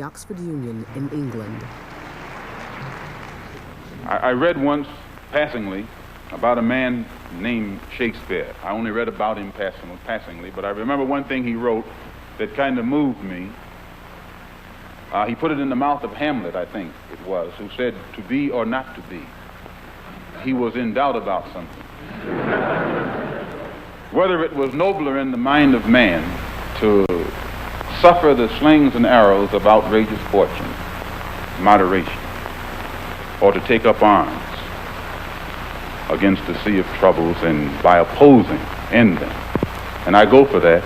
the Oxford Union in England. I read once, passingly, about a man named Shakespeare. I only read about him passingly, but I remember one thing he wrote that kind of moved me. He put it in the mouth of Hamlet, I think it was, who said, "To be or not to be." He was in doubt about something. Whether it was nobler in the mind of man to suffer the slings and arrows of outrageous fortune, moderation, or to take up arms against the sea of troubles and by opposing, end them. And I go for that.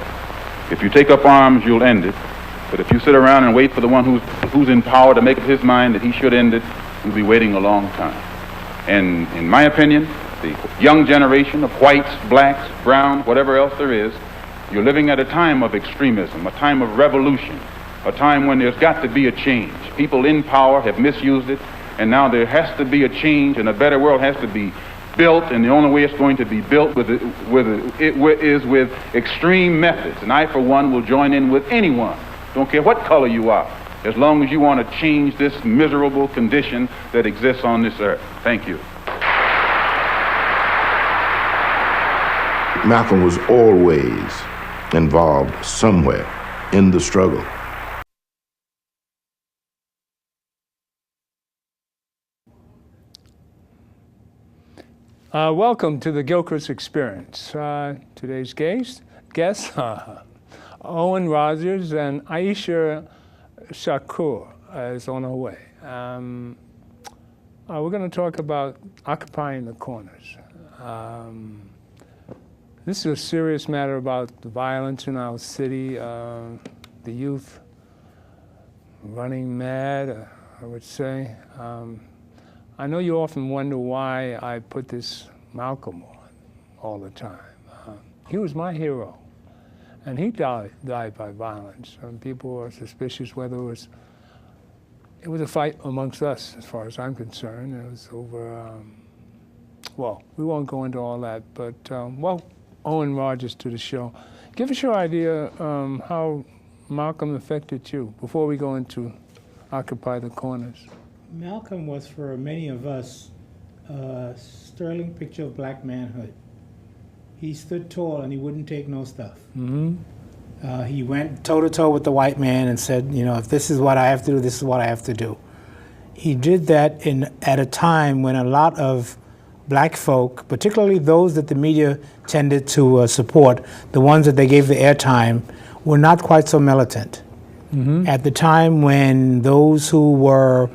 If you take up arms, you'll end it. But if you sit around and wait for the one who's in power to make up his mind that he should end it, you'll be waiting a long time. And in my opinion, the young generation of whites, blacks, browns, whatever else there is, you're living at a time of extremism, a time of revolution, a time when there's got to be a change. People in power have misused it, and now there has to be a change, and a better world has to be built, and the only way it's going to be built is with extreme methods. And I, for one, will join in with anyone, don't care what color you are, as long as you want to change this miserable condition that exists on this earth. Thank you. Malcolm was always involved somewhere in the struggle. Welcome to the Gilchrist Experience. Today's guests, Owen Rogers and Iesha Sakou is on her way. We're going to talk about occupying the corners. This is a serious matter about the violence in our city, the youth running mad, I would say. I know you often wonder why I put this Malcolm on all the time. He was my hero, and he died by violence. People were suspicious whether it was a fight amongst us, as far as I'm concerned. It was over, well, we won't go into all that, but, well, Owen Rogers to the show. Give us your idea how Malcolm affected you before we go into Occupy the Corners. Malcolm was, for many of us, a sterling picture of black manhood. He stood tall and he wouldn't take no stuff. Mm-hmm. He went toe-to-toe with the white man and said, you know, if this is what I have to do, this is what I have to do. He did that at a time when a lot of black folk, particularly those that the media tended to support, the ones that they gave the airtime, were not quite so militant. Mm-hmm. At the time when those who were,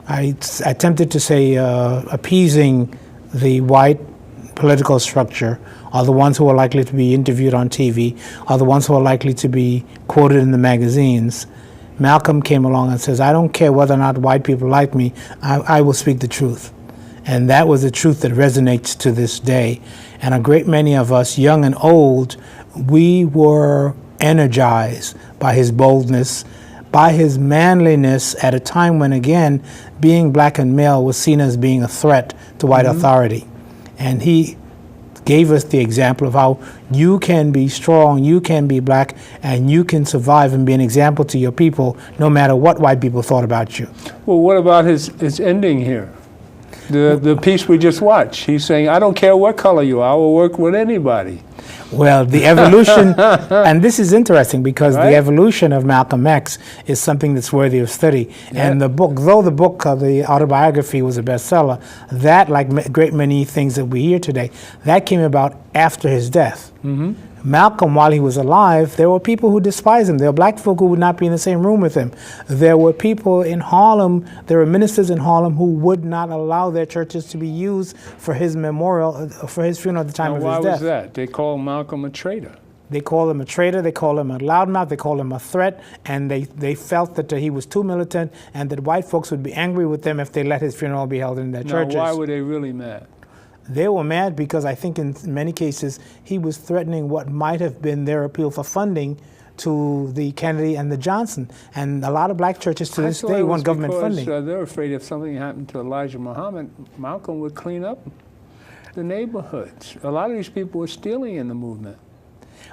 I attempted to say, appeasing the white political structure are the ones who are likely to be interviewed on TV, are the ones who are likely to be quoted in the magazines. Malcolm came along and says, I don't care whether or not white people like me, I will speak the truth. And that was the truth that resonates to this day. And a great many of us, young and old, we were energized by his boldness, by his manliness at a time when, again, being black and male was seen as being a threat to white mm-hmm. authority. And he gave us the example of how you can be strong, you can be black, and you can survive and be an example to your people no matter what white people thought about you. Well, what about his ending here? The piece we just watched, he's saying, I don't care what color you are, I will work with anybody. Well, the evolution, and this is interesting because right? The evolution of Malcolm X is something that's worthy of study. Yeah. And the book, though the book, the autobiography was a bestseller, that, like a great many things that we hear today, that came about after his death. Mm-hmm. Malcolm, while he was alive, there were people who despised him. There were black folk who would not be in the same room with him. There were people in Harlem, there were ministers in Harlem who would not allow their churches to be used for his memorial, for his funeral at the time of his death. Why was that? They called Malcolm a traitor. They called him a traitor, they called him a loudmouth, they called him a threat, and they felt that he was too militant and that white folks would be angry with them if they let his funeral be held in their churches. Why were they really mad? They were mad because I think in many cases he was threatening what might have been their appeal for funding to the Kennedy and the Johnson. And a lot of black churches to this day want government funding. They're afraid if something happened to Elijah Muhammad, Malcolm would clean up the neighborhoods. A lot of these people were stealing in the movement.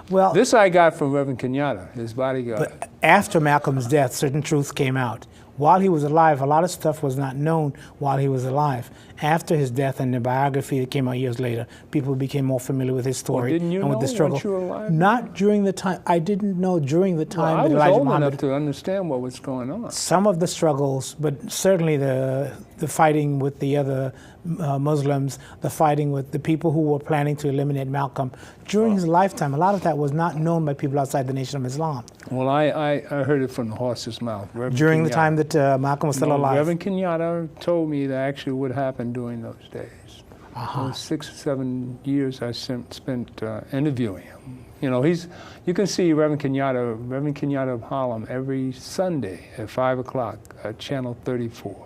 Well, this I got from Reverend Kenyatta, his bodyguard. After Malcolm's death, certain truths came out. While he was alive, a lot of stuff was not known while he was alive. After his death and the biography that came out years later, people became more familiar with his story Didn't you and with know the struggle. once you were alive? Not during the time. I didn't know during the time Well, that I was Elijah old Muhammad. enough to understand what was going on. Some of the struggles, but certainly the fighting with the other Muslims, the fighting with the people who were planning to eliminate Malcolm during his lifetime, a lot of that was not known by people outside the Nation of Islam. Well, I heard it from the horse's mouth. Reverend During the Kenyatta. time that Malcolm was still alive. Reverend Kenyatta told me that actually what happened during those days. Uh-huh. 6 or 7 years I spent interviewing him. You know, you can see Reverend Kenyatta of Harlem every Sunday at 5 o'clock at Channel 34.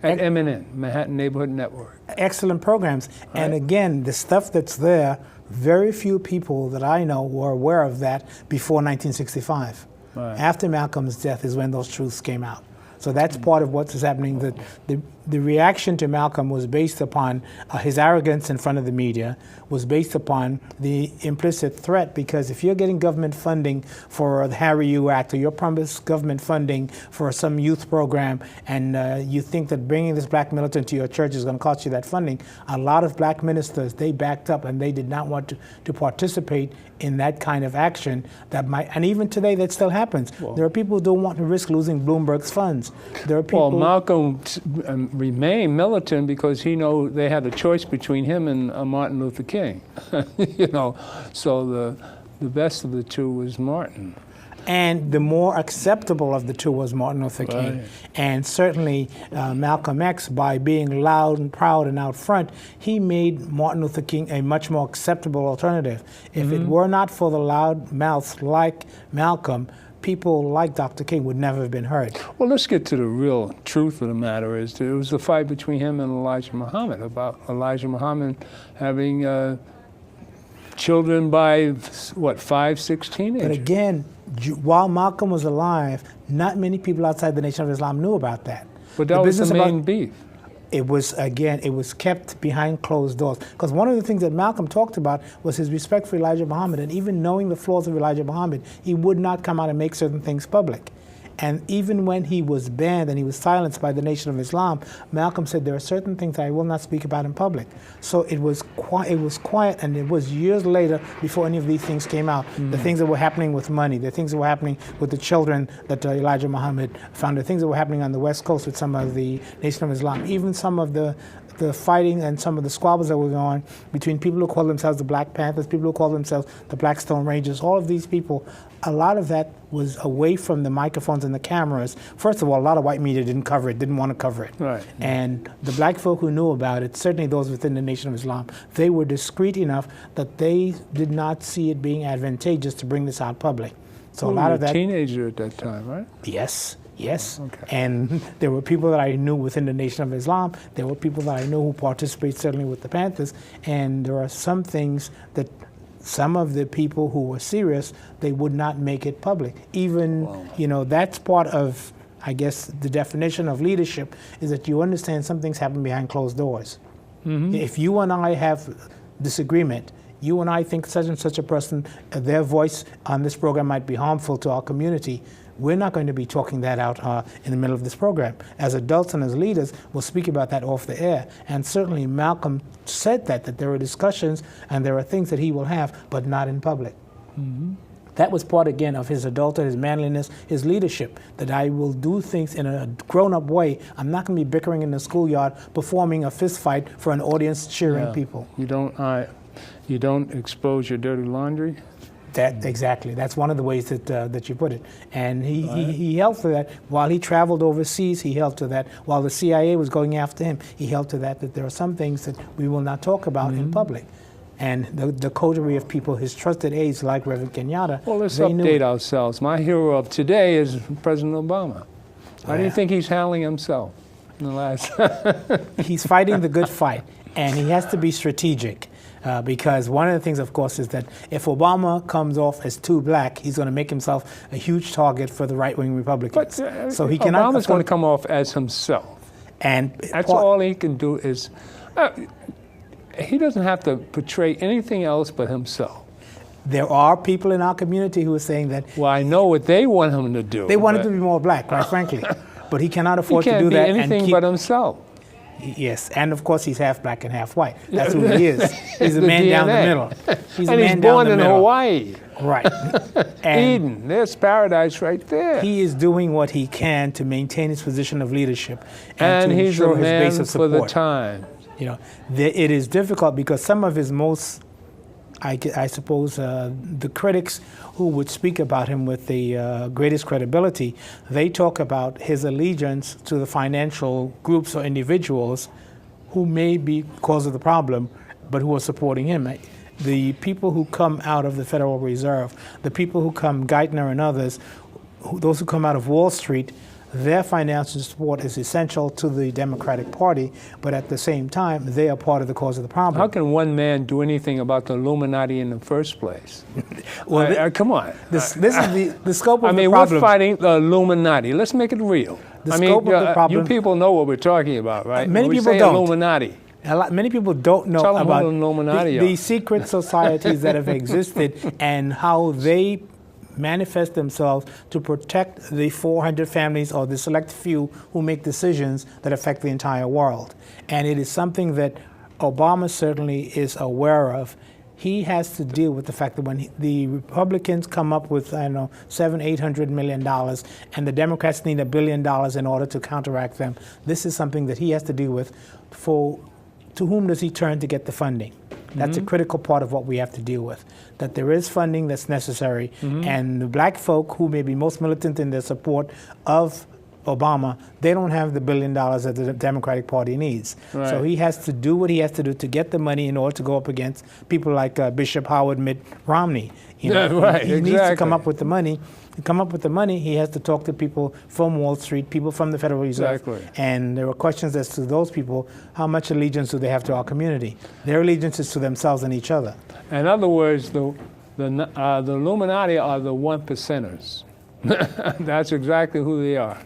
At N.A.N, Manhattan Neighborhood Network. Excellent programs. Right. And again, the stuff that's there, very few people that I know were aware of that before 1965. Right. After Malcolm's death is when those truths came out. So that's part of what is happening. The reaction to Malcolm was based upon his arrogance in front of the media, was based upon the implicit threat, because if you're getting government funding for the Harry U Act, or you're promised government funding for some youth program, and you think that bringing this black militant to your church is going to cost you that funding, a lot of black ministers, they backed up and they did not want to participate in that kind of action that might, and even today that still happens. Well, there are people who don't want to risk losing Bloomberg's funds. There are people. Well, Malcolm remained militant because he knew they had a choice between him and Martin Luther King. You know, so the best of the two was Martin. And the more acceptable of the two was Martin Luther King. Right. And certainly Malcolm X, by being loud and proud and out front, he made Martin Luther King a much more acceptable alternative. If it were not for the loud mouths like Malcolm, people like Dr. King would never have been heard. Well, let's get to the real truth of the matter. Is there was a fight between him and Elijah Muhammad about Elijah Muhammad having children by, what, 5, 6 teenagers? But again, while Malcolm was alive, not many people outside the Nation of Islam knew about that. But that was the main beef. It was kept behind closed doors. Because one of the things that Malcolm talked about was his respect for Elijah Muhammad, and even knowing the flaws of Elijah Muhammad, he would not come out and make certain things public. And even when he was banned and he was silenced by the Nation of Islam, Malcolm said there are certain things that I will not speak about in public. So it was quiet, and it was years later before any of these things came out. The things that were happening with money, the things that were happening with the children that Elijah Muhammad found, the things that were happening on the West Coast with some of the Nation of Islam, even some of the fighting and some of the squabbles that were going on between people who call themselves the Black Panthers, people who call themselves the Blackstone Rangers, all of these people, a lot of that was away from the microphones and the cameras. First of all, a lot of white media didn't cover it, didn't want to cover it. Right. And the black folk who knew about it, certainly those within the Nation of Islam, they were discreet enough that they did not see it being advantageous to bring this out public. So a lot of that. You were a teenager at that time, right? Yes. Okay. And there were people that I knew within the Nation of Islam. There were people that I knew who participated certainly with the Panthers. And there are some things that some of the people who were serious, they would not make it public. Even, that's part of, I guess, the definition of leadership is that you understand some things happen behind closed doors. If you and I have disagreement, you and I think such and such a person, their voice on this program might be harmful to our community, we're not going to be talking that out in the middle of this program. As adults and as leaders, we'll speak about that off the air. And certainly Malcolm said that there are discussions and there are things that he will have, but not in public. That was part, again, of his adulthood, his manliness, his leadership, that I will do things in a grown-up way. I'm not going to be bickering in the schoolyard, performing a fist fight for an audience cheering people. You don't expose your dirty laundry? Exactly. That's one of the ways that you put it. And he held to that. While he traveled overseas, he held to that. While the CIA was going after him, he held to that there are some things that we will not talk about in public. And the coterie of people, his trusted aides like Reverend Kenyatta. Well, let's update ourselves. My hero of today is President Obama. How do you think he's handling himself in the last? He's fighting the good fight, and he has to be strategic. Because one of the things, of course, is that if Obama comes off as too black, he's going to make himself a huge target for the right-wing Republicans. But so he cannot. Obama's going to come off as himself, and that's all he can do is. He doesn't have to portray anything else but himself. There are people in our community who are saying that Well, I know what they want him to do. they want him to be more black, quite frankly. But he cannot afford to do that. He can't be anything but himself. Yes, and of course he's half black and half white. That's who he is. He's a man DNA. down the middle. He's and a man he's born down the in middle. Hawaii. Right. And Eden, there's paradise right there. he is doing what he can to maintain his position of leadership and to he's ensure a his man base of for support. the time. You know, it is difficult because some of his most, I suppose, the critics who would speak about him with the greatest credibility, they talk about his allegiance to the financial groups or individuals who may be cause of the problem, but who are supporting him. The people who come out of the Federal Reserve, the people who come, Geithner and others, those who come out of Wall Street, their financial support is essential to the Democratic Party, but at the same time, they are part of the cause of the problem. How can one man do anything about the Illuminati in the first place? Well, come on. This is the scope of I mean, the problem. we're fighting the Illuminati. Let's make it real. The scope of the problem. You people know what we're talking about, right? Many When we people say don't. Illuminati. Many people don't know Tell them about who the Illuminati the are. secret societies that have existed and how they manifest themselves to protect the 400 families or the select few who make decisions that affect the entire world. And it is something that Obama certainly is aware of. He has to deal with the fact that when the Republicans come up with, I don't know, $700-800 million, and the Democrats need $1 billion in order to counteract them, this is something that he has to deal with. To whom does he turn to get the funding? That's a critical part of what we have to deal with, that there is funding that's necessary, and the black folk who may be most militant in their support of Obama, they don't have the $1 billion that the Democratic Party needs. Right. So he has to do what he has to do to get the money in order to go up against people like Bishop Howard Mitt Romney. You know, Right, he needs to come exactly. up with the money. To come up with the money, he has to talk to people from Wall Street, people from the Federal Reserve. Exactly. And there are questions as to those people, how much allegiance do they have to our community? Their allegiance is to themselves and each other. In other words, the Illuminati are the 1%ers. That's exactly who they are.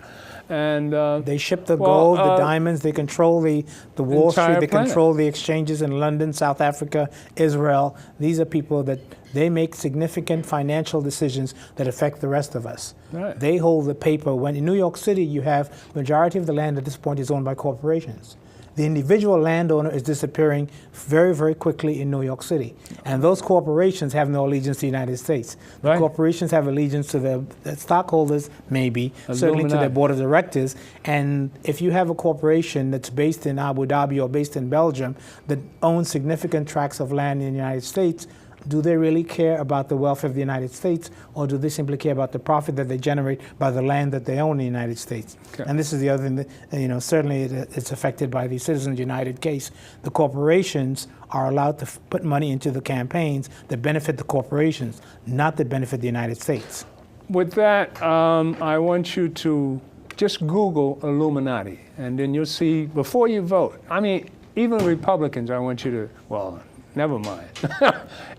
And They ship the gold, the diamonds, they control the Wall entire Street, they planet. control the exchanges in London, South Africa, Israel. These are people that they make significant financial decisions that affect the rest of us. Right. They hold the paper. When in New York City, you have majority of the land at this point is owned by corporations. The individual landowner is disappearing very, very quickly in New York City. And those corporations have no allegiance to the United States. The Right. corporations have allegiance to the stockholders, maybe, certainly to their Illuminati. board of directors. And if you have a corporation that's based in Abu Dhabi or based in Belgium that owns significant tracts of land in the United States, do they really care about the welfare of the United States, or do they simply care about the profit that they generate by the land that they own in the United States? Okay. And this is the other thing that, certainly it's affected by the Citizens United case. The corporations are allowed to put money into the campaigns that benefit the corporations, not that benefit the United States. with that, I want you to just Google Illuminati, and then you'll see, before you vote, I mean, even Republicans, I want you to, well, never mind.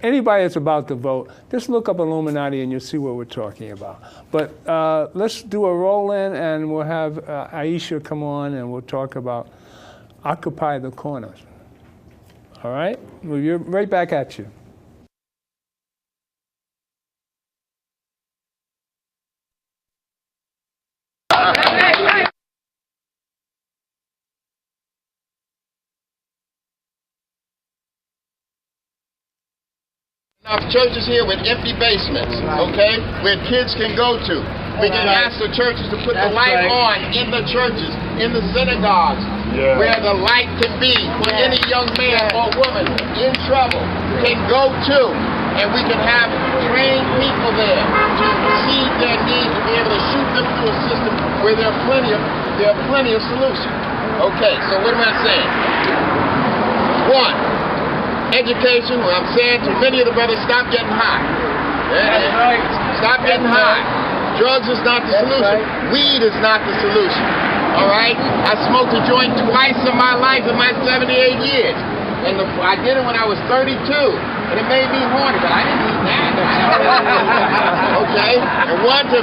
Anybody that's about to vote, just look up Illuminati and you'll see what we're talking about. But let's do a roll-in, and we'll have Iesha come on, and we'll talk about Occupy the Corners. All right? We'll be right back at you. Enough churches here with empty basements, okay, where kids can go to. We can ask the churches to put the light on in the churches, in the synagogues, where the light can be, where any young man or woman in trouble can go to, and we can have trained people there to see their needs and be able to shoot them through a system where there are plenty of solutions. Okay, so what am I saying? One, education. What I'm saying to many of the brothers, stop getting high. That's right. Stop getting high. Drugs is not the solution. Weed is not the solution. All right? I smoked a joint twice in my life in my 78 years. And I did it when I was 32. And it made me horny, but I didn't eat that. Okay? And one to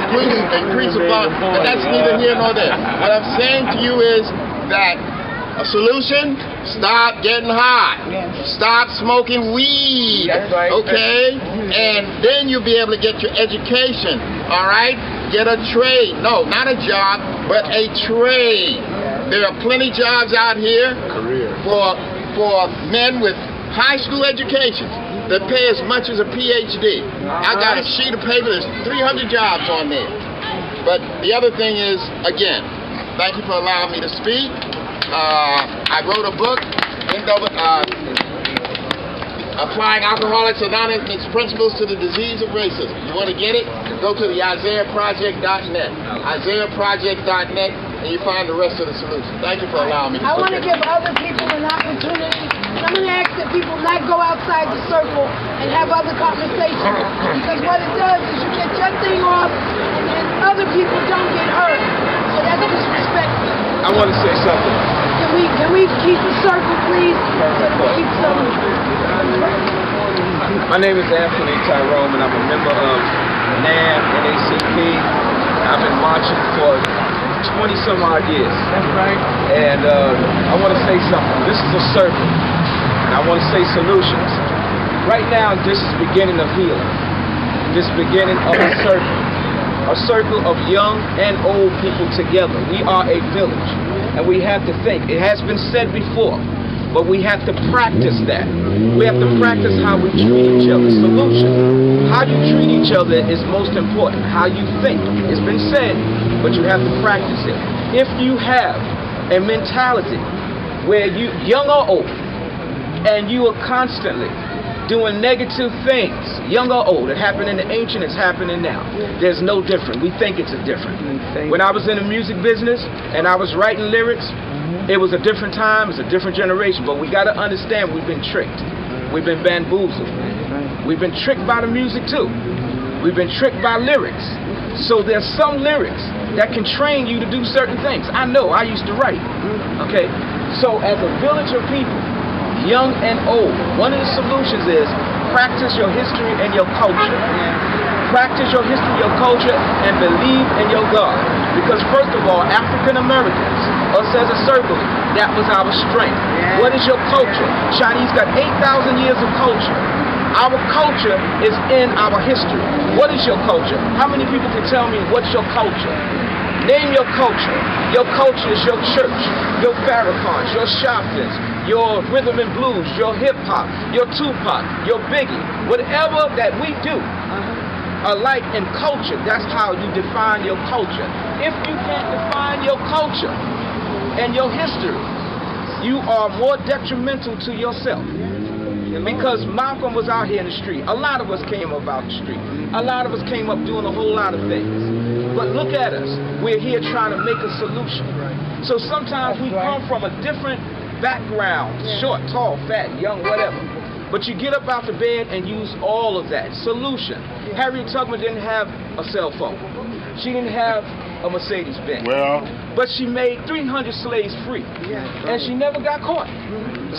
increase the blood, but that's neither here nor there. What I'm saying to you is that a solution Stop getting high. Stop smoking weed. Okay? And then you'll be able to get your education. All right? Get a trade. No, not a job, but a trade. There are plenty jobs out here for men with high school educations that pay as much as a PhD. I got a sheet of paper, there's 300 jobs on there. But the other thing is, again, thank you for allowing me to speak. I wrote a book, Applying Alcoholics Anonymous Principles to the Disease of Racism. You want to get it? Go to the IsaiahProject.net. IsaiahProject.net, and you find the rest of the solution. Thank you for allowing me to speak. I want to give other people an opportunity. And I'm going to ask that people not go outside the circle and have other conversations. Because what it does is you get your thing off, and then other people don't get hurt. So that's disrespectful. I want to say something. Can we keep the circle, please? Keep some. My name is Anthony Tyrone, and I'm a member of N.A.N, NACP. I've been marching for 20-some odd years. That's right. And I want to say something. This is a circle, and I want to say solutions. Right now, this is beginning of healing. This beginning of a circle of young and old people together. We are a village, and we have to think. It has been said before, but we have to practice that. We have to practice how we treat each other. Solution. How you treat each other is most important. How you think. It's been said, but you have to practice it. If you have a mentality where you, young or old, and you are constantly doing negative things, young or old, it happened in the ancient, it's happening now. There's no different. We think it's a different. When I was in the music business and I was writing lyrics, it was a different time, it's a different generation, but we got to understand we've been tricked. We've been bamboozled. We've been tricked by the music too. We've been tricked by lyrics. So there's some lyrics that can train you to do certain things. I know, I used to write. Okay? So as a village of people, young and old, one of the solutions is practice your history and your culture. Practice your history, your culture, and believe in your God. Because first of all, African Americans, us as a circle, that was our strength. What is your culture? Chinese got 8,000 years of culture. Our culture is in our history. What is your culture? How many people can tell me what's your culture? Name your culture. Your culture is your church, your Farrakhan, your Sharptons, your rhythm and blues, your hip hop, your Tupac, your Biggie. Whatever that we do alike in culture, that's how you define your culture. If you can't define your culture and your history, you are more detrimental to yourself. Because Malcolm was out here in the street. A lot of us came up out the street. A lot of us came up doing a whole lot of things. But look at us. We're here trying to make a solution. So sometimes we come from a different background. Short, tall, fat, young, whatever. But you get up out the bed and use all of that. Solution. Harriet Tubman didn't have a cell phone. She didn't have a Mercedes-Benz. But she made 300 slaves free. And she never got caught.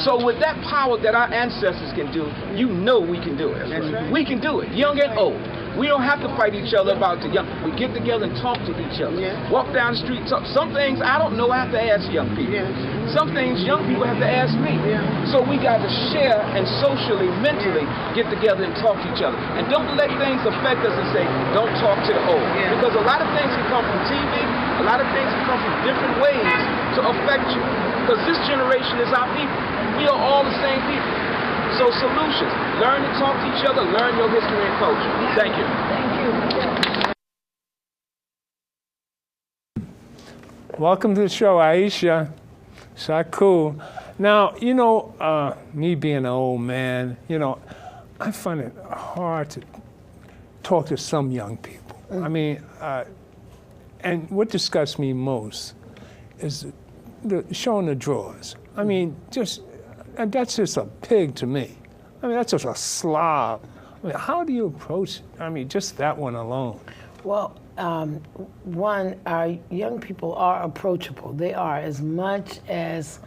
So with that power that our ancestors can do, you know we can do it. We can do it, young and old. We don't have to fight each other about the young. We get together and talk to each other. Walk down the street, talk. Some things I don't know, I have to ask young people. Some things young people have to ask me. So we got to share and socially, mentally get together and talk to each other. And don't let things affect us and say, don't talk to the old. Because a lot of things can come from TV, a lot of things can come from different ways to affect you. Because this generation is our people. We are all the same people. So solutions. Learn to talk to each other. Learn your history and culture. Thank you. Thank you. Welcome to the show, Iesha. Sakou. Now, you know, me being an old man, you know, I find it hard to talk to some young people. I mean, and what disgusts me most is showing the drawers. I mean, and that's just a pig to me. I mean, that's just a slob. I mean, how do you approach it? I mean, just that one alone. Well, one, our young people are approachable. They are, as much as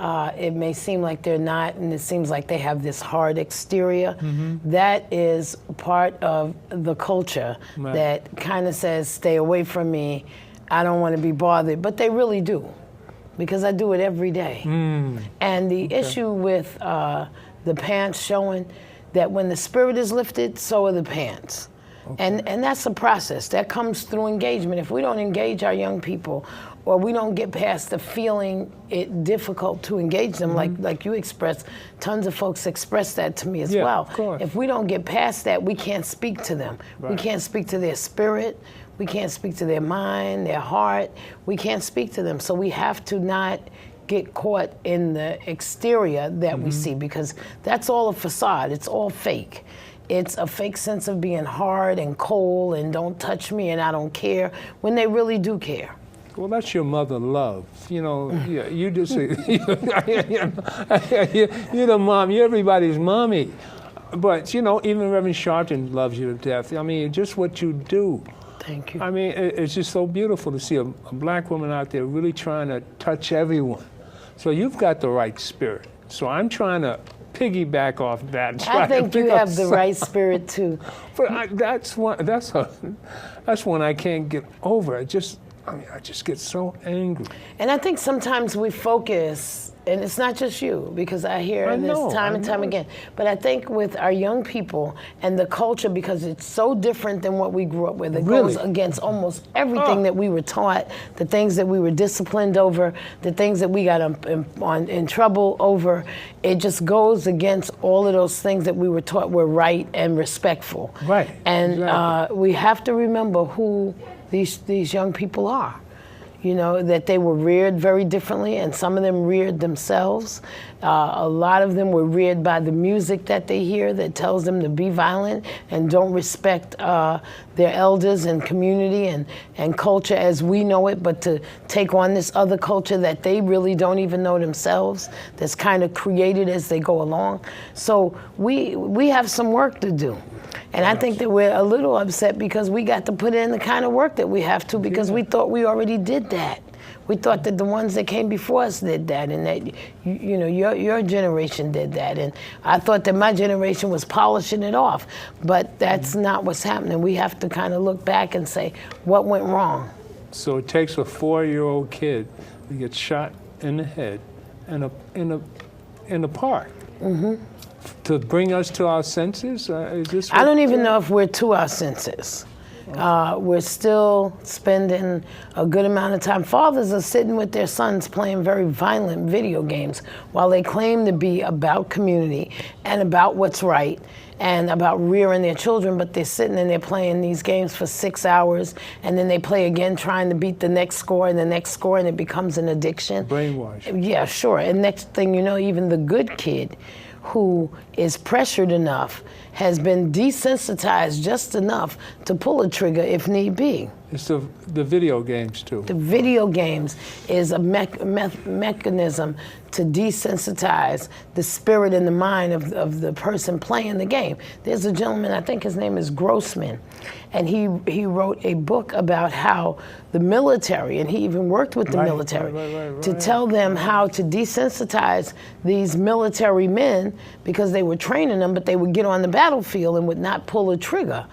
it may seem like they're not, and it seems like they have this hard exterior. That is part of the culture that kind of says, stay away from me. I don't want to be bothered, but they really do. because I do it every day. And the issue with the pants showing, that when the spirit is lifted, so are the pants. And that's a process that comes through engagement. If we don't engage our young people, or we don't get past the feeling it difficult to engage them, like you expressed, tons of folks express that to me as well. Of course. If we don't get past that, we can't speak to them. Right. We can't speak to their spirit. We can't speak to their mind, their heart. We can't speak to them. So we have to not get caught in the exterior that we see, because that's all a facade. It's all fake. It's a fake sense of being hard and cold and don't touch me and I don't care, when they really do care. Well, that's your mother love. You know, you just you're the mom. You're everybody's mommy. But, you know, even Reverend Sharpton loves you to death. I mean, just what you do. Thank you. I mean, it's just so beautiful to see a black woman out there really trying to touch everyone. So you've got the right spirit. So I'm trying to piggyback off that. I think you have the right spirit too. But that's one I can't get over. I just get so angry. And I think sometimes we focus, and it's not just you, because I hear this time and time again, but I think with our young people and the culture, because it's so different than what we grew up with, it goes against almost everything that we were taught, the things that we were disciplined over, the things that we got in trouble over. It just goes against all of those things that we were taught were right and respectful. Right. And we have to remember who these young people are. You know, that they were reared very differently, and some of them reared themselves. A lot of them were reared by the music that they hear that tells them to be violent and don't respect their elders and community and culture as we know it, but to take on this other culture that they really don't even know themselves, that's kind of created as they go along. So we have some work to do. And I think that we're a little upset because we got to put in the kind of work that we have to, because we thought we already did that. We thought that the ones that came before us did that, and that you know your generation did that, and I thought that my generation was polishing it off, but that's not what's happening. We have to kind of look back and say, what went wrong? So it takes a 4-year-old kid to get shot in the head in a park. To bring us to our senses? Is this I don't even know if we're to our senses. We're still spending a good amount of time. Fathers are sitting with their sons playing very violent video games while they claim to be about community and about what's right and about rearing their children, but they're sitting and they're playing these games for 6 hours, and then they play again trying to beat the next score and the next score, and it becomes an addiction. Brainwash. Yeah, sure. And next thing you know, even the good kid who is pressured enough has been desensitized just enough to pull a trigger if need be. It's the video games too. The video games is a mechanism to desensitize the spirit and the mind of the person playing the game. There's a gentleman, I think his name is Grossman, and he wrote a book about how the military, and he even worked with the military, to tell them how to desensitize these military men, because they were training them, but they would get on the battlefield and would not pull a trigger.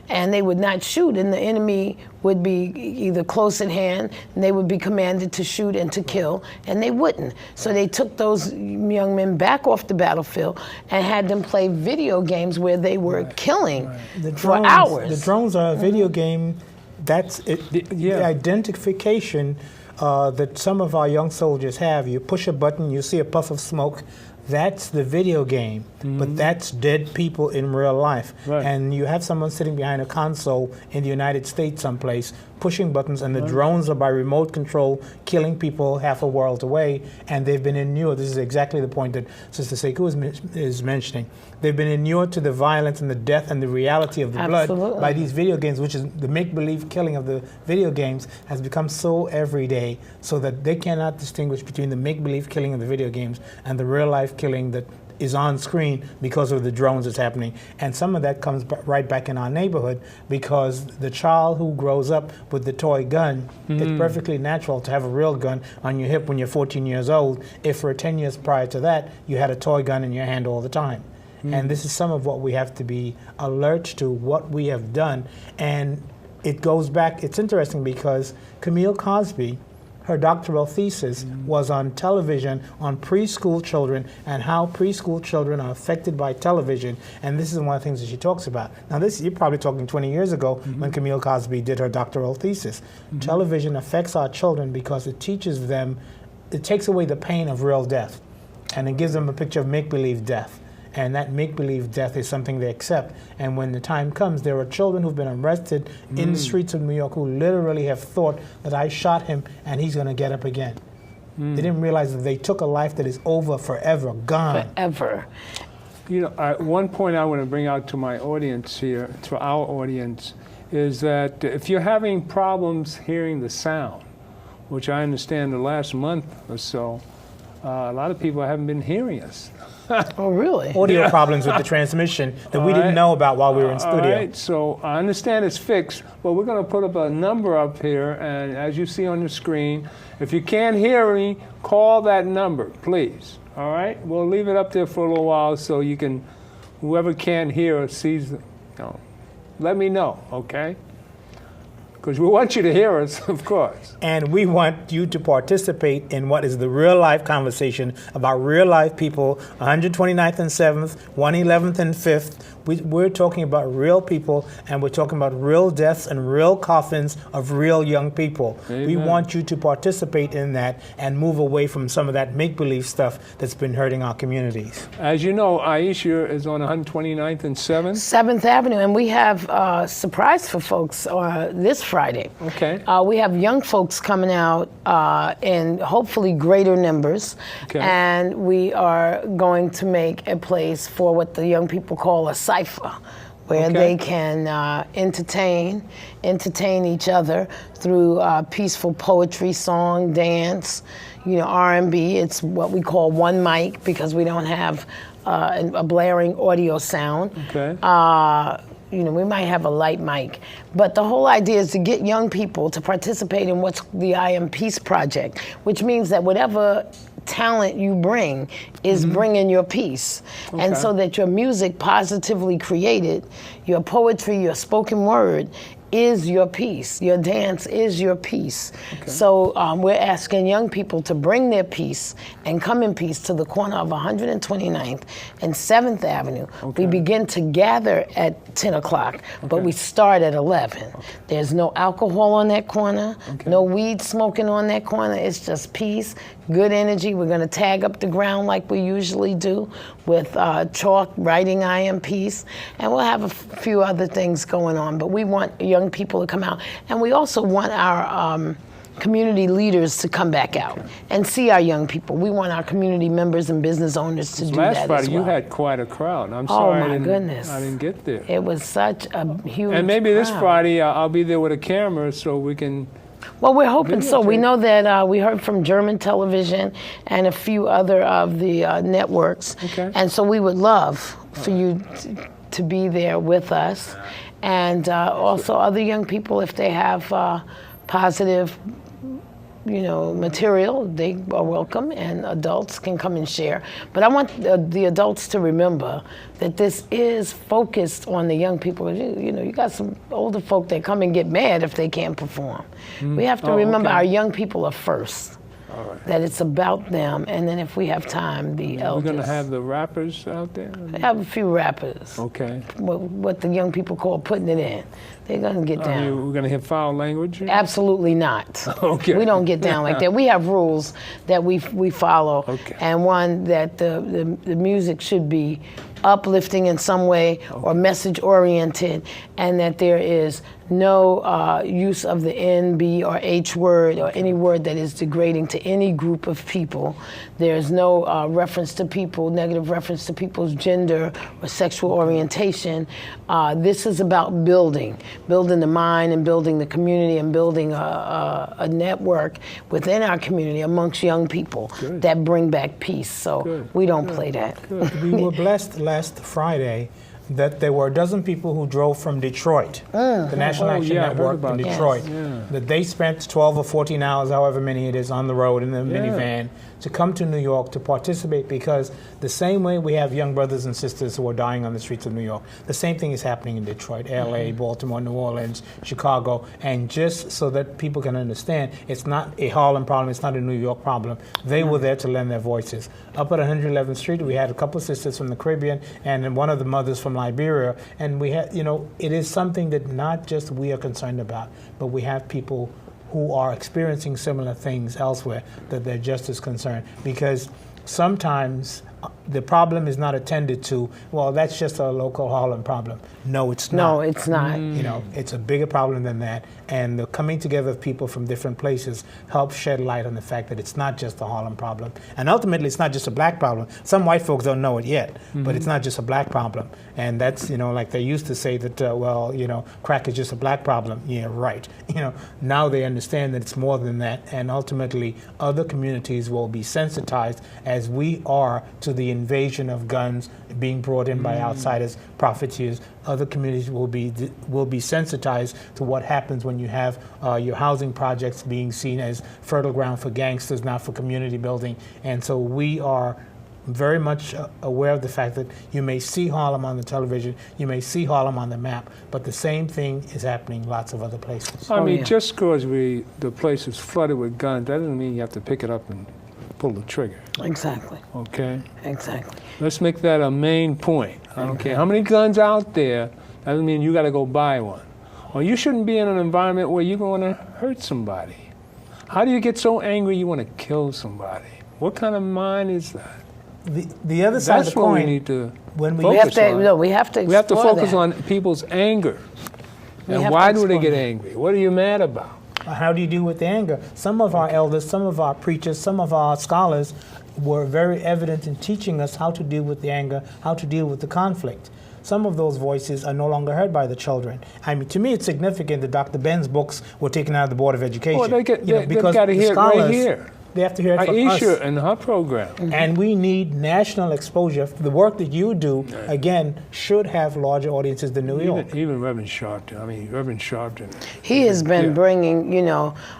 And they would not shoot, and the enemy would be either close at hand, and they would be commanded to shoot and to kill, and they wouldn't. So they took those young men back off the battlefield and had them play video games where they were killing for hours. The drones are a video game. That's it, the identification that some of our young soldiers have. You push a button, you see a puff of smoke. That's the video game, but that's dead people in real life. Right. And you have someone sitting behind a console in the United States someplace, pushing buttons, and the drones are by remote control, killing people half a world away, and they've been inured. This is exactly the point that Sister Sakou is mentioning. They've been inured to the violence and the death and the reality of the blood by these video games, which is the make-believe killing of the video games has become so everyday, so that they cannot distinguish between the make-believe killing of the video games and the real-life killing that is on screen because of the drones that's happening. And some of that comes right back in our neighborhood, because the child who grows up with the toy gun, it's perfectly natural to have a real gun on your hip when you're 14 years old, if for 10 years prior to that you had a toy gun in your hand all the time. And this is some of what we have to be alert to, what we have done. And it goes back, it's interesting because Camille Cosby Her doctoral thesis was on television, on preschool children, and how preschool children are affected by television. And this is one of the things that she talks about. Now, this you're probably talking 20 years ago when Camille Cosby did her doctoral thesis. Television affects our children because it teaches them, it takes away the pain of real death, and it gives them a picture of make-believe death. And that make-believe death is something they accept. And when the time comes, there are children who've been arrested in the streets of New York who literally have thought that I shot him and he's going to get up again. They didn't realize that they took a life that is over, forever, gone. Forever. You know, one point I want to bring out to my audience here, to our audience, is that if you're having problems hearing the sound, which I understand the last month or so, a lot of people haven't been hearing us. Oh, really? Audio problems with the transmission that we didn't know about while we were in studio. All right, so I understand it's fixed, but we're going to put up a number up here, and as you see on the screen, if you can't hear me, call that number, please. All right? We'll leave it up there for a little while so you can, whoever can't hear or sees, let me know, okay? Because we want you to hear us, of course. And we want you to participate in what is the real-life conversation about real-life people, 129th and 7th, 111th and 5th. We're talking about real people, and we're talking about real deaths and real coffins of real young people. Amen. We want you to participate in that and move away from some of that make-believe stuff that's been hurting our communities. As you know, Iesha is on 129th and 7th. 7th Avenue, and we have a surprise for folks this Friday. Okay. We have young folks coming out in hopefully greater numbers, and we are going to make a place for what the young people call a cipher, where they can entertain each other through peaceful poetry, song, dance, R&B. It's what we call one mic because we don't have a blaring audio sound. Okay. We might have a light mic, but the whole idea is to get young people to participate in what's the I Am Peace Project, which means that whatever talent you bring is bringing your peace. And so that your music positively created, your poetry, your spoken word is your peace. Your dance is your peace. So we're asking young people to bring their peace and come in peace to the corner of 129th and 7th Avenue. We begin to gather at 10 o'clock, but we start at 11. There's no alcohol on that corner, no weed smoking on that corner. It's just peace, good energy. We're going to tag up the ground like we usually do with chalk writing I Am Peace, and we'll have a few other things going on, but we want young people to come out, and we also want our community leaders to come back out and see our young people. We want our community members and business owners to do that as well. Last Friday you had quite a crowd. I'm sorry my goodness. I didn't get there. It was such a huge And maybe this crowd. Friday I'll be there with a camera so we can... Well, we're hoping so. We know that we heard from German television and a few other of the networks. And so we would love for you to be there with us. And also other young people, if they have positive material, they are welcome, and adults can come and share. But I want the adults to remember that this is focused on the young people. You got some older folk that come and get mad if they can't perform. We have to remember our young people are first. That it's about them, and then if we have time, the elders. We're going to have the rappers out there? We have a few rappers. Okay. What the young people call putting it in. They're going to get down. We're going to hit foul language? Absolutely not. Okay. We don't get down like that. We have rules that we follow, and one that the music should be uplifting in some way or message oriented, and that there is no use of the N, B, or H word or any word that is degrading to any group of people. There's no reference to people, negative reference to people's gender or sexual orientation. This is about building the mind and building the community and building a network within our community amongst young people that bring back peace. So we don't play that. We were blessed last Friday that there were a dozen people who drove from Detroit, the National Action Network in Detroit, that they spent 12 or 14 hours, however many it is, on the road in the minivan to come to New York to participate, because the same way we have young brothers and sisters who are dying on the streets of New York, the same thing is happening in Detroit, LA, Baltimore, New Orleans, Chicago, and just so that people can understand, it's not a Harlem problem, it's not a New York problem. They were there to lend their voices. Up at 111th Street, we had a couple of sisters from the Caribbean and then one of the mothers from Liberia, and we had, it is something that not just we are concerned about, but we have people who are experiencing similar things elsewhere that they're just as concerned, because sometimes the problem is not attended to, well, that's just a local Harlem problem. No, it's not. No, it's not. It's a bigger problem than that. And the coming together of people from different places helps shed light on the fact that it's not just a Harlem problem. And ultimately, it's not just a black problem. Some white folks don't know it yet, but it's not just a black problem. And that's, like they used to say that, crack is just a black problem. Yeah, right. Now they understand that it's more than that. And ultimately, other communities will be sensitized as we are to the invasion of guns being brought in by outsiders, profiteers. Other communities will be sensitized to what happens when you have your housing projects being seen as fertile ground for gangsters, not for community building. And so we are very much aware of the fact that you may see Harlem on the television, you may see Harlem on the map, but the same thing is happening lots of other places. I mean, just because the place is flooded with guns, that doesn't mean you have to pick it up and pull the trigger. Exactly. Okay? Exactly. Let's make that a main point. I don't care how many guns out there, that doesn't mean you got to go buy one. Or you shouldn't be in an environment where you're going to hurt somebody. How do you get so angry you want to kill somebody? What kind of mind is that? The other side of the coin, we need to we have to focus on people's anger. And why do they get angry? What are you mad about? How do you deal with the anger? Some of our elders, some of our preachers, some of our scholars were very evident in teaching us how to deal with the anger, how to deal with the conflict. Some of those voices are no longer heard by the children. I mean, to me, it's significant that Dr. Ben's books were taken out of the Board of Education. Well, they've got to hear it right here. They have to hear it from us. Iesha and her program. And we need national exposure. The work that you do, again, should have larger audiences than New York. Even Reverend Sharpton. He has been bringing,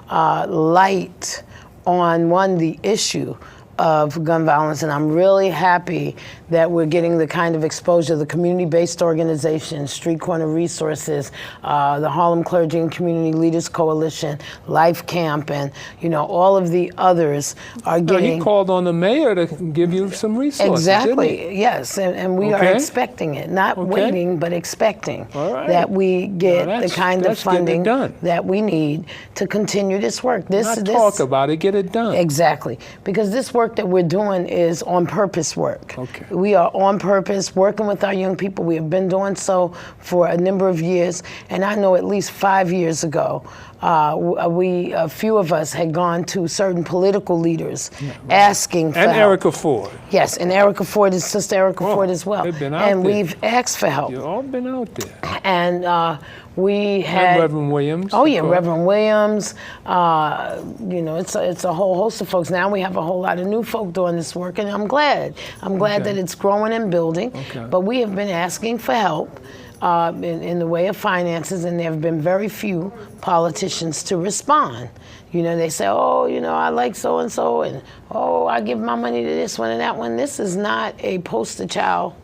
light on, the issue of gun violence, and I'm really happy that we're getting the kind of exposure the community-based organizations, Street Corner Resources, the Harlem Clergy and Community Leaders Coalition, Life Camp, and all of the others are getting. He called on the mayor to give you some resources. Exactly. Yes, and we are expecting it, not waiting, but expecting that we get the kind of funding that we need to continue this work. Talk about it, get it done. Exactly, because this work that we're doing is on purpose work. Okay. We are on purpose working with our young people. We have been doing so for a number of years, and I know at least 5 years ago, a few of us had gone to certain political leaders asking for help. And Erica Ford. Yes, and Erica Ford, his sister Erica Ford as well. They've been out there. And we've asked for help. You've all been out there. And we had Reverend Williams. Oh yeah, Reverend Williams. It's a whole host of folks. Now we have a whole lot of new folk doing this work, and I'm glad. I'm glad that it's growing and building. Okay. But we have been asking for help in the way of finances, and there have been very few politicians to respond. They say, I like so and so, and I give my money to this one and that one. This is not a poster child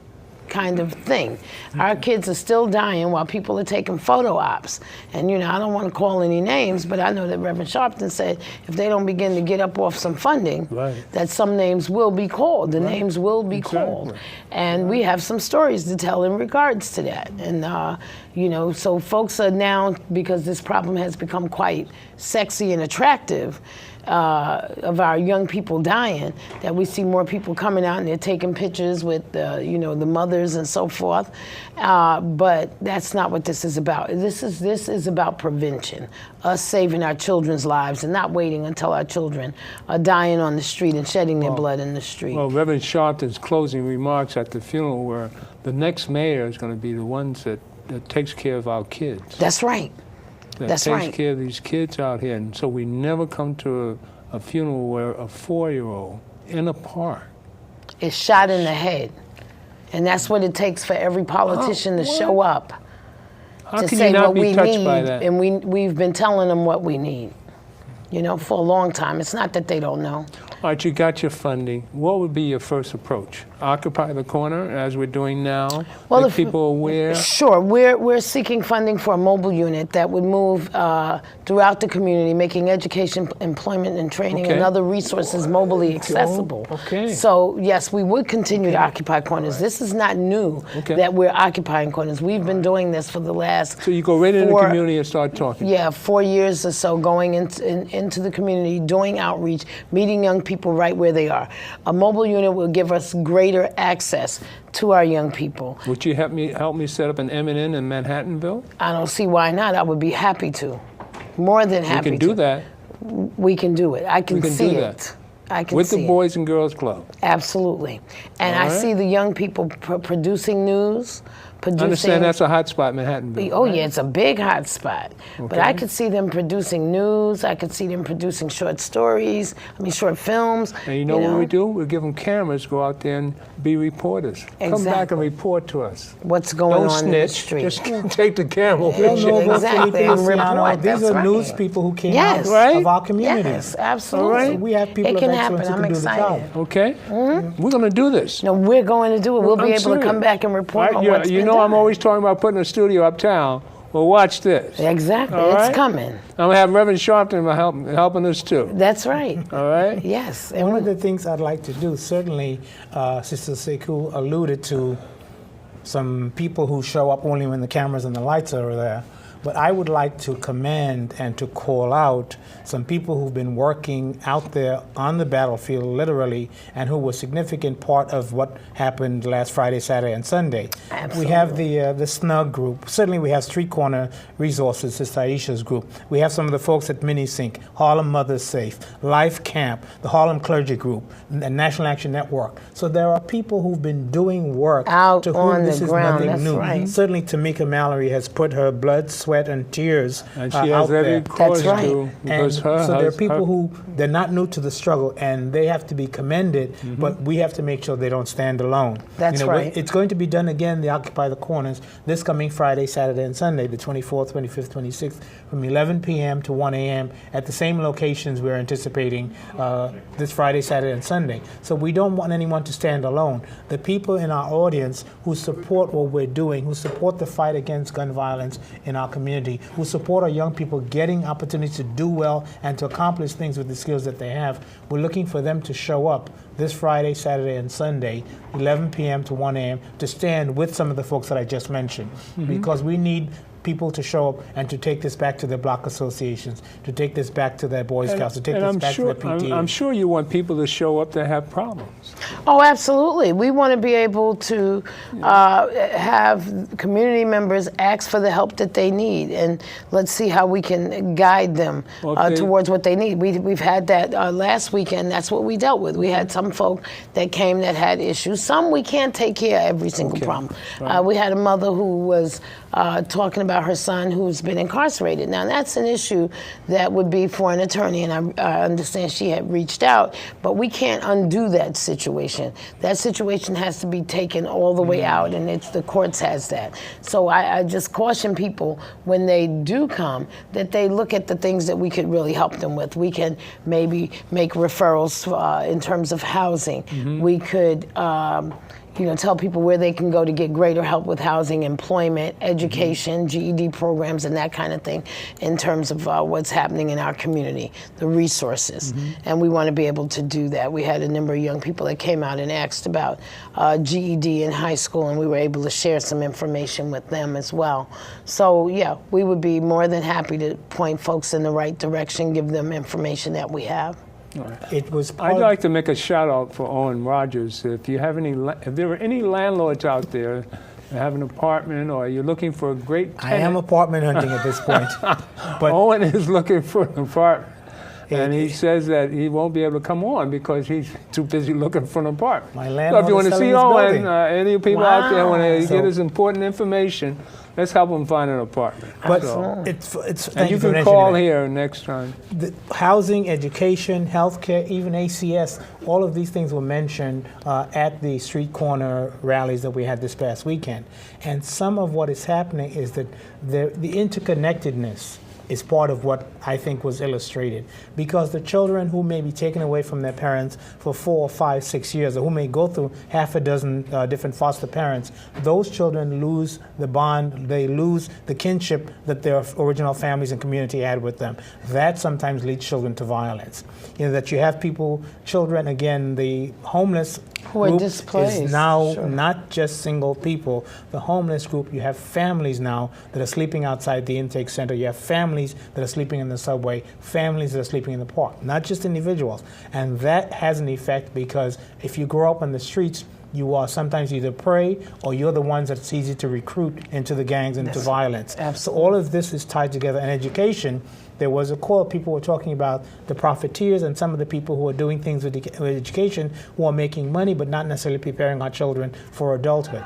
kind of thing. Our kids are still dying while people are taking photo ops. And I don't want to call any names, but I know that Reverend Sharpton said if they don't begin to get up off some funding, that some names will be called. The names will be called. And we have some stories to tell in regards to that. And so folks are now, because this problem has become quite sexy and attractive, of our young people dying, that we see more people coming out and they're taking pictures with the mothers and so forth. But that's not what this is about. This is about prevention, us saving our children's lives and not waiting until our children are dying on the street and shedding their blood in the street. Well, Reverend Sharpton's closing remarks at the funeral were the next mayor is going to be the ones that takes care of our kids. That's right. That takes care of these kids out here. And so we never come to a funeral where a 4-year-old in a park is shot in the head. And that's what it takes for every politician to show up. How to can say you not what be we touched need, by that? and we've been telling them what we need, you know, for a long time. It's not that they don't know. All right, you got your funding. What would be your first approach? Occupy the corner, as we're doing now? Well, Make people aware? Sure. We're seeking funding for a mobile unit that would move throughout the community, making education, employment, and training and other resources mobilely accessible. Okay. So, yes, we would continue to occupy corners. This is not new that we're occupying corners. We've been doing this for the last So you go right into the community and start talking? Yeah, 4 years or so, going into the community, doing outreach, meeting young people right where they are. A mobile unit will give us greater access to our young people. Would you help me set up an N.A.N in Manhattanville? I don't see why not. I would be happy to. More than happy to. We can do that. We can do it. I can see it. I can with see the Boys and Girls Club. Absolutely. And I see the young people producing news, I understand that's a hot spot, Manhattanville. Oh, yeah, it's a big hot spot. But I could see them producing news. I could see them producing short stories, short films. And you know what we do? We give them cameras, go out there and be reporters. Exactly. Come back and report to us. What's going on in the street. Just take the camera. Exactly. And report. These are news people who came out of our community. Yes, absolutely. So we have people of excellence who can do the job. Okay. We're going to do this. No, we're going to do it. We'll be able to come back and report on what's been done. I'm always talking about putting a studio uptown. Well, watch this. Exactly. It's coming. I'm going to have Reverend Sharpton helping us too. That's right. All right? Yes. And one of the things I'd like to do, certainly Sister Sakou alluded to some people who show up only when the cameras and the lights are there. But I would like to commend and to call out some people who've been working out there on the battlefield, literally, and who were a significant part of what happened last Friday, Saturday, and Sunday. Absolutely. We have the SNUG group. Certainly we have Street Corner Resources, Sister Iesha's group. We have some of the folks at Minisync, Harlem Mothers Safe, Life Camp, the Harlem Clergy Group, the National Action Network. So there are people who've been doing work out to on whom this the is ground. nothing That's new. right. Certainly Tamika Mallory has put her blood, sweat, and tears and she out has every there. cause That's right. to, because so there are people who, they're not new to the struggle, and they have to be commended, but we have to make sure they don't stand alone. That's right. It's going to be done again, the Occupy the Corners, this coming Friday, Saturday, and Sunday, the 24th, 25th, 26th, from 11 p.m. to 1 a.m. at the same locations we're anticipating this Friday, Saturday, and Sunday. So we don't want anyone to stand alone. The people in our audience who support what we're doing, who support the fight against gun violence in our community, who support our young people getting opportunities to do well and to accomplish things with the skills that they have, we're looking for them to show up this Friday, Saturday, and Sunday, 11 p.m. to 1 a.m., to stand with some of the folks that I just mentioned, because we need people to show up and to take this back to their block associations, to take this back to their Boy Scouts, to take this back to their PTA. I'm sure you want people to show up that have problems. Oh, absolutely. We want to be able to have community members ask for the help that they need, and let's see how we can guide them towards what they need. We've had that last weekend. That's what we dealt with. We had some folk that came that had issues. Some we can't take care of every single problem. Right. We had a mother who was talking about her son who's been incarcerated. Now, that's an issue that would be for an attorney, and I understand she had reached out, but we can't undo that situation. That situation has to be taken all the way out, and the courts has that. So I just caution people when they do come that they look at the things that we could really help them with. We can maybe make referrals in terms of housing. We could tell people where they can go to get greater help with housing, employment, education, GED programs, and that kind of thing in terms of what's happening in our community, the resources. And we want to be able to do that. We had a number of young people that came out and asked about GED in high school, and we were able to share some information with them as well. So, yeah, we would be more than happy to point folks in the right direction, give them information that we have. I'd like to make a shout out for Owen Rogers. If there are any landlords out there that have an apartment, or you're looking for a great tenant. I am apartment hunting at this point. But Owen is looking for an apartment. And he says that he won't be able to come on because he's too busy looking for an apartment. My landlord so if you want to see Owen, any people out there want to get his important information, let's help them find an apartment. But So- it's and you can call here next time. The housing, education, healthcare, even ACS, all of these things were mentioned at the street corner rallies that we had this past weekend. And some of what is happening is that the interconnectedness is part of what I think was illustrated. Because the children who may be taken away from their parents for 4, 5, 6 years, or who may go through half a dozen different foster parents, those children lose the bond, they lose the kinship that their original families and community had with them. That sometimes leads children to violence. You know, that you have people, children, again, the homeless Who are group displaced, is now sure. not just single people. The homeless group, you have families now that are sleeping outside the intake center. You have families that are sleeping in the subway, families that are sleeping in the park, not just individuals. And that has an effect because if you grow up on the streets, you are sometimes either prey or you're the ones that it's easy to recruit into the gangs and into violence. Absolutely. So all of this is tied together. And education, there was a call, people were talking about the profiteers and some of the people who are doing things with education who are making money but not necessarily preparing our children for adulthood.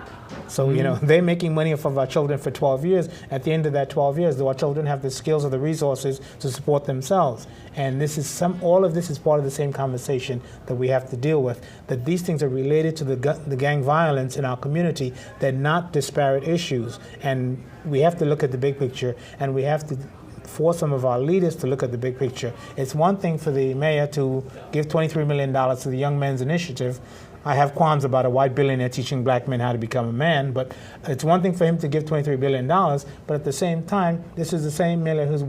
So, you know, they're making money off of our children for 12 years. At the end of that 12 years, do our children have the skills or the resources to support themselves? And this is all of this is part of the same conversation that we have to deal with, that these things are related to the gang violence in our community. They're not disparate issues. And we have to look at the big picture, and we have to force some of our leaders to look at the big picture. It's one thing for the mayor to give $23 million to the Young Men's Initiative. I have qualms about a white billionaire teaching black men how to become a man, but it's one thing for him to give $23 billion, but at the same time, this is the same mayor who's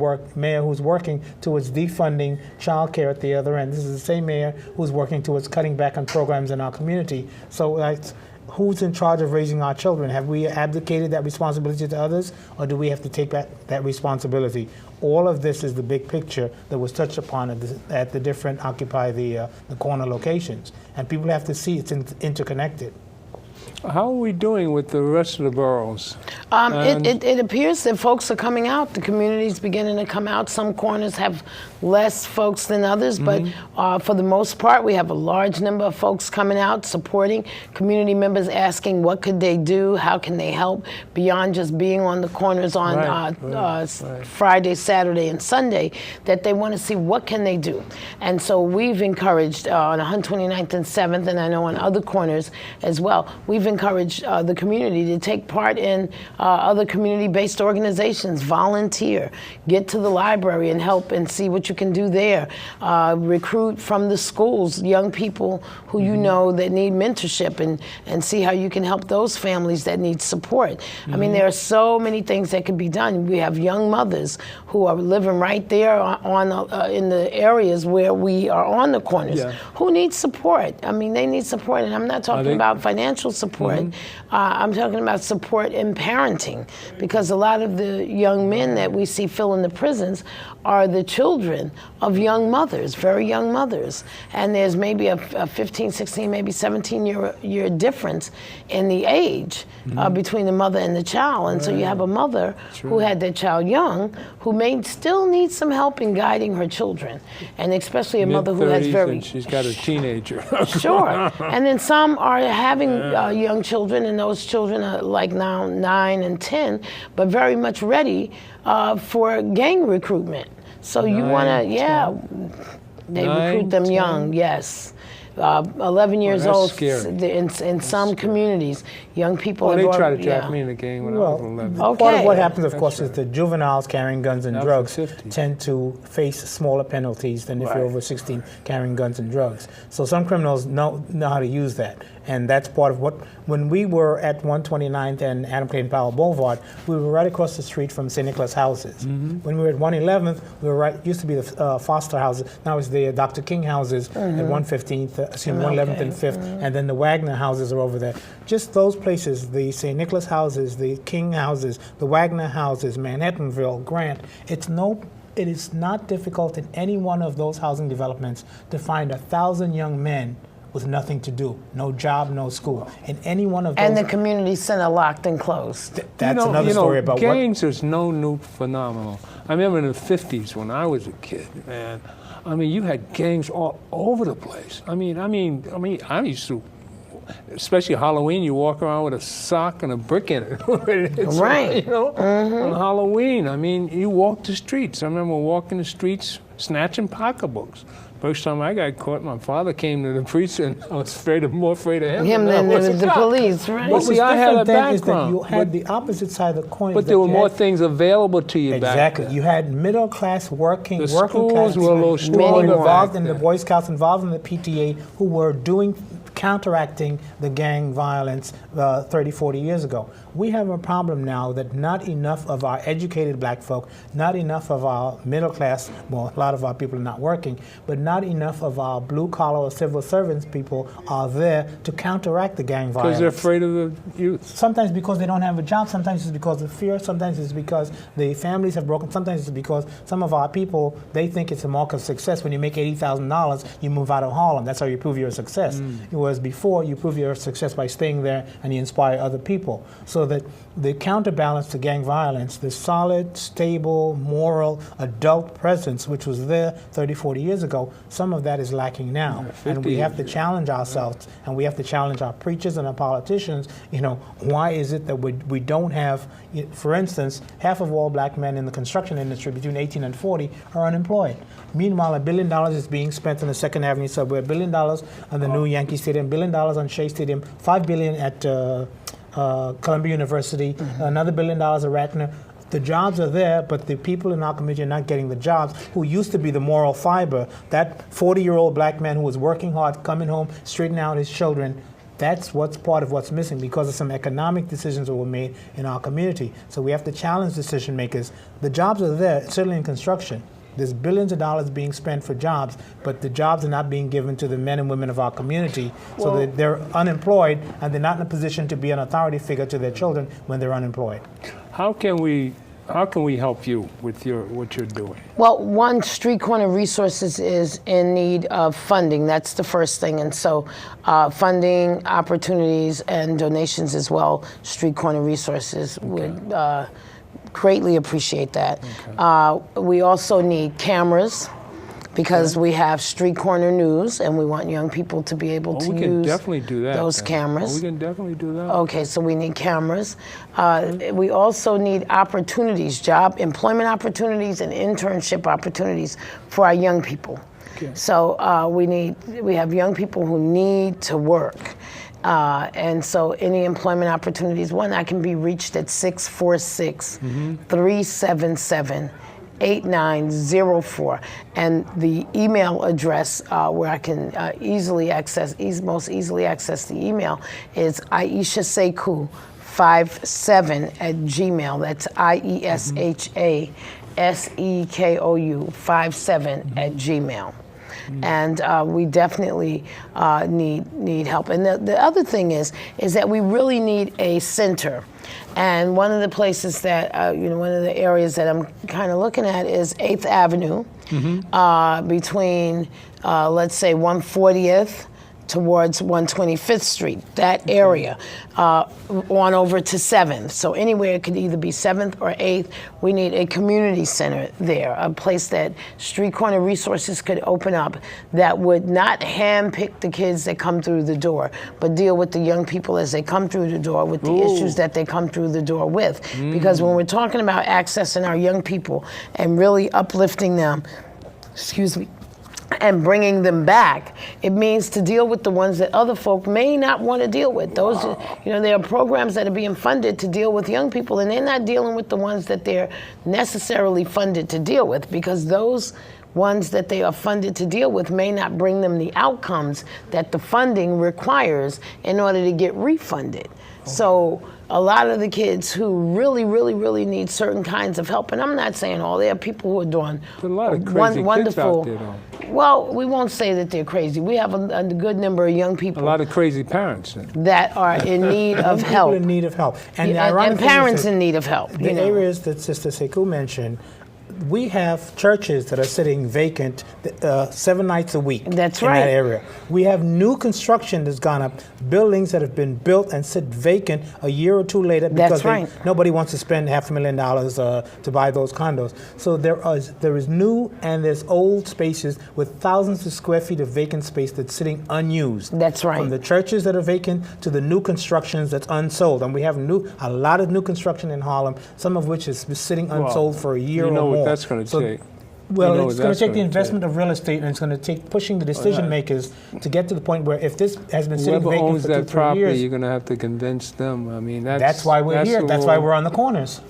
working towards defunding child care at the other end. This is the same mayor who's working towards cutting back on programs in our community. So who's in charge of raising our children? Have we abdicated that responsibility to others, or do we have to take back that responsibility? All of this is the big picture that was touched upon at the different Occupy the Corner locations. And people have to see it's interconnected. How are we doing with the rest of the boroughs? It appears that folks are coming out. The community's beginning to come out. Some corners have less folks than others, but for the most part, we have a large number of folks coming out, supporting, community members asking what could they do, how can they help, beyond just being on the corners on Friday, Saturday, and Sunday, that they want to see what can they do. And so we've encouraged on 129th and 7th, and I know on other corners as well, we've encouraged the community to take part in other community-based organizations, volunteer, get to the library and help and see what you can do there. Recruit from the schools young people who you know that need mentorship and see how you can help those families that need support. I mean, there are so many things that can be done. We have young mothers who are living right there in the areas where we are on the corners who need support. I mean, they need support, and I'm not talking about financial support. I'm talking about support in parenting, because a lot of the young men that we see filling the prisons are the children of young mothers, very young mothers. And there's maybe a 15, 16, maybe 17-year difference in the age between the mother and the child. And so you have a mother who had their child young, who may still need some help in guiding her children. And especially a mother who has very... and she's got a teenager. Sure. And then some are having young children, and those children are like now 9 and 10, but very much ready for gang recruitment. So you want to, they recruit them young, yes. 11 years old in some communities. Young people they try to trap me in the gang when I was 11. Part of what happens, of course, is the juveniles carrying guns and drugs tend to face smaller penalties than if you're over 16 carrying guns and drugs. So some criminals know how to use that. And that's part of what, when we were at 129th and Adam Clayton Powell Boulevard, we were right across the street from St. Nicholas houses. When we were at 111th, we were used to be the Foster houses, now it's the Dr. King houses at 115th, 111th and 5th, and then the Wagner houses are over there. Just those places, the St. Nicholas houses, the King houses, the Wagner houses, Manhattanville, Grant, it is not difficult in any one of those housing developments to find 1,000 young men with nothing to do, no job, no school. In any one of those... And the community center locked and closed. That's another story about gangs is no new phenomenon. I remember in the 50s when I was a kid, man, I mean, you had gangs all over the place. I used to especially Halloween, you walk around with a sock and a brick in it. It's, Right. You know, on Halloween, I mean, you walk the streets. I remember walking the streets snatching pocketbooks. First time I got caught, my father came to the preacher, and I was more afraid of him Than I was the police, right? What was I had a different then is that background, you had the opposite side of the coin. but there were more things available to you back Exactly. then. You had middle class working The class schools were a little who were stronger involved back in the then. Boy Scouts, involved in the PTA, who were counteracting the gang violence 30, 40 years ago. We have a problem now that not enough of our educated black folk, not enough of our middle class, well, a lot of our people are not working, but not enough of our blue collar or civil servants people are there to counteract the gang violence. Because they're afraid of the youth. Sometimes because they don't have a job, sometimes it's because of fear, sometimes it's because the families have broken, sometimes it's because some of our people, they think it's a mark of success. When you make $80,000, you move out of Harlem. That's how you prove you're a success. Whereas before, you prove you're a success by staying there and you inspire other people. So that the counterbalance to gang violence, the solid, stable, moral, adult presence, which was there 30, 40 years ago, some of that is lacking now. And we have to challenge ourselves, and we have to challenge our preachers and our politicians. You know, why is it that we don't have, for instance, half of all black men in the construction industry between 18 and 40 are unemployed. Meanwhile, $1 billion is being spent on the 2nd Avenue subway, $1 billion on the new Yankee Stadium, $1 billion on Shea Stadium, $5 billion at Columbia University, another $1 billion at Ratner. The jobs are there, but the people in our community are not getting the jobs who used to be the moral fiber. That 40-year-old black man who was working hard, coming home, straightening out his children, that's what's part of what's missing because of some economic decisions that were made in our community. So we have to challenge decision makers. The jobs are there, certainly in construction. There's billions of dollars being spent for jobs, but the jobs are not being given to the men and women of our community. So that they're unemployed and they're not in a position to be an authority figure to their children when they're unemployed. How can we help you with what you're doing? Well, one, Street Corner Resources is in need of funding. That's the first thing. And so funding, opportunities, and donations as well, Street Corner Resources would greatly appreciate that. Okay. We also need cameras because we have Street Corner News and we want young people to be able to use definitely do that, those cameras. We can definitely do that. Okay, so we need cameras. We also need opportunities, employment opportunities and internship opportunities for our young people. Okay. So we have young people who need to work. And so any employment opportunities, I can be reached at 646-377-8904. And the email address where I can most easily access the email is Iesha Sakou 57@gmail. That's IESHA SEKOU 57@gmail. And we definitely need help. And the other thing is that we really need a center. And one of the places that, one of the areas that I'm kind of looking at is 8th Avenue between, let's say, 140th towards 125th Street, that area, on over to 7th. So anywhere it could either be 7th or 8th. We need a community center there, a place that Street Corner Resources could open up that would not handpick the kids that come through the door, but deal with the young people as they come through the door with the issues that they come through the door with. Because when we're talking about accessing our young people and really uplifting them, and bringing them back, it means to deal with the ones that other folk may not want to deal with. Those, there are programs that are being funded to deal with young people, and they're not dealing with the ones that they're necessarily funded to deal with, because those ones that they are funded to deal with may not bring them the outcomes that the funding requires in order to get refunded. So a lot of the kids who really, really, really need certain kinds of help, and I'm not saying all, there are people who are doing a lot of crazy wonderful. Kids out there, though. Well, we won't say that they're crazy. We have a good number of young people. A lot of crazy parents that are in need of help. People in need of help, and parents in need of help. The areas that Sister Sakou mentioned, we have churches that are sitting vacant 7 nights a week. That's in right. that area. We have new construction that's gone up, buildings that have been built and sit vacant a year or two later because That's right. nobody wants to spend $500,000 to buy those condos. So there is new and there's old spaces with thousands of square feet of vacant space that's sitting unused. That's right. From the churches that are vacant to the new constructions that's unsold. And we have a lot of new construction in Harlem, some of which is sitting unsold for a year or more. You know what that's going to take. Well, it's going to take the investment of real estate, and it's going to take pushing the decision makers to get to the point where if this has been sitting Whoever vacant owns for that 2-3 property, years, you're going to have to convince them. I mean, that's why we're here. That's why we're on the corners.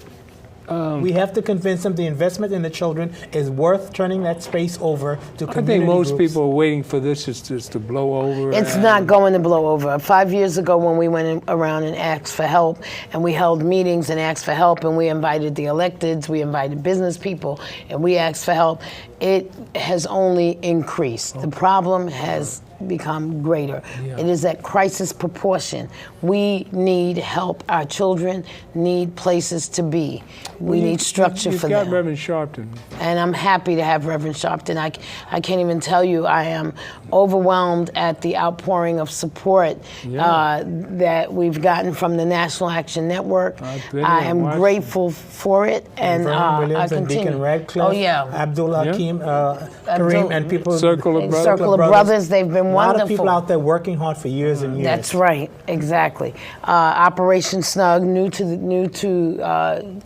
We have to convince them the investment in the children is worth turning that space over to community I think most groups. people are waiting for this just to blow over. It's not going to blow over. 5 years ago when we went around and asked for help, and we held meetings and asked for help, and we invited the electeds, we invited business people, and we asked for help, it has only increased. The problem has become greater. Yeah. It is at crisis proportion. We need help. Our children need places to be. We need structure for them. You've got Reverend Sharpton. And I'm happy to have Reverend Sharpton. I can't even tell you, I am overwhelmed at the outpouring of support that we've gotten from the National Action Network. I am grateful for it, and Vernon Williams I and continue. Deacon Radcliffe, Oh yeah, Abdul Hakim, Kareem, and people. Circle of Brothers. They've been a lot wonderful. of people out there working hard for years and years. That's right, exactly. Operation Snug, new to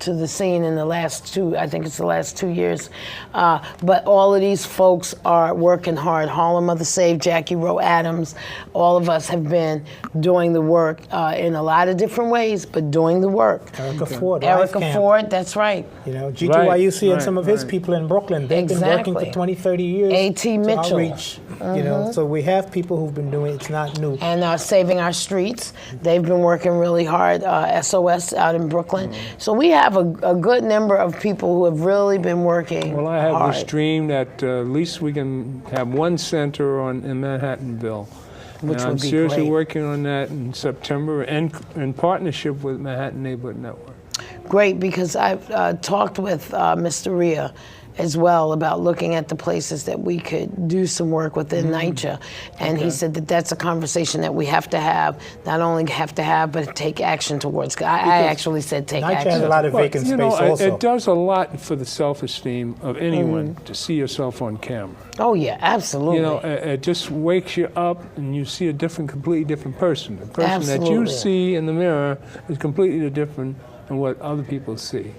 the scene in the last the last 2 years. But all of these folks are working hard. Harlem Mother Save, Jackie Rowe Adams, all of us have been doing the work in a lot of different ways, but doing the work. Erica Ford, Erica Life Camp. Ford, that's right. You know, GTYUC and some of his people in Brooklyn, they've been working for 20, 30 years. A.T. Mitchell. To outreach, you know, so we have people who've been doing it. It's not new. And Saving Our Streets, they've been working really hard. SOS out in Brooklyn. So we have a good number of people who have really been working Well, I have hard. this dream that at least we can have one center in Manhattanville. Which and I'm would be seriously great. working on that in September in partnership with Manhattan Neighborhood Network. Great, because I've talked with Mr. Rhea as well about looking at the places that we could do some work within NYCHA. And he said that that's a conversation that we have to have, not only have to have, but take action towards. I actually said take NYCHA action. has a lot of vacant you space know, also. it does a lot for the self-esteem of anyone to see yourself on camera. Oh yeah, absolutely. You know, it just wakes you up and you see a completely different person. The person that you Absolutely. see in the mirror is completely different than what other people see.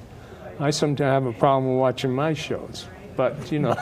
I sometimes have a problem with watching my shows, but you know.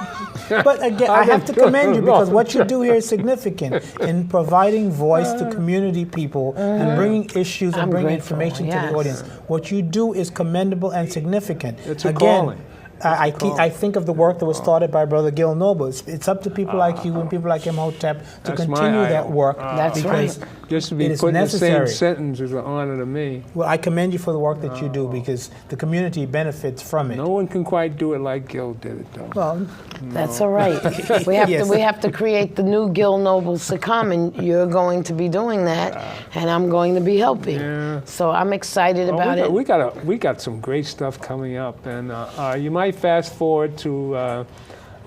But again, I have to commend you because what you do here is significant in providing voice to community people and bringing issues and I'm bringing grateful, information to yes. the audience. What you do is commendable and significant. It's a again, calling. I think of the work that was started by Brother Gil Noble. It's up to people like you and people like Imhotep to That's my continue that idol. work That's because right. Just to it be is put in the necessary. same sentence is an honor to me. Well, I commend you for the work that you do because the community benefits from it. No one can quite do it like Gil did it, though. Well, That's all right. We have Yes. to create the new Gil Nobles to come, and you're going to be doing that, and I'm going to be helping. Yeah. So I'm excited about it. We got some great stuff coming up, and you might fast forward to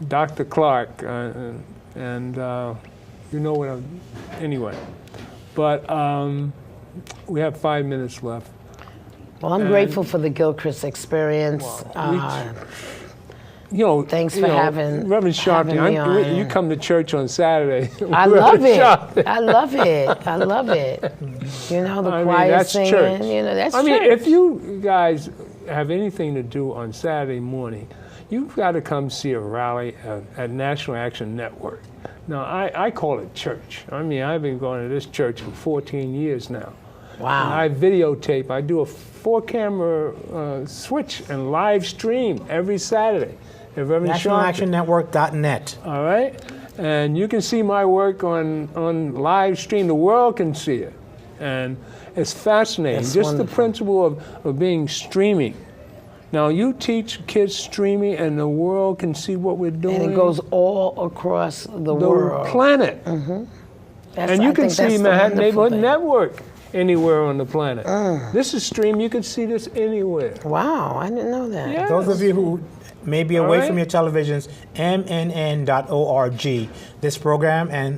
Dr. Clark, and you know what anyway. But we have 5 minutes left. Well, I'm grateful for the Gilchrist experience. You know, Thanks for having Reverend having Sharpton. me on. You come to church on Saturday. I love it. Sharpton. I love it. I love it. You know, the I mean, choir that's singing. church. You know, that's I mean, church. if you guys have anything to do on Saturday morning, you've got to come see a rally at National Action Network. Now, I call it church. I mean, I've been going to this church for 14 years now. Wow. And I videotape. I do a 4-camera switch and live stream every Saturday. At Reverend Sharpton. NationalActionNetwork.net. All right? And you can see my work on live stream. The world can see it. And it's fascinating. That's Just the wonderful. principle of being streaming. Now, you teach kids streaming, and the world can see what we're doing. And it goes all across the world. Planet. That's- And you I can think that's see the Manhattan wonderful Neighborhood thing. Network anywhere on the planet. This is stream. You can see this anywhere. Wow, I didn't know that. Yeah. Those of you who maybe away from your televisions, mnn.org. This program and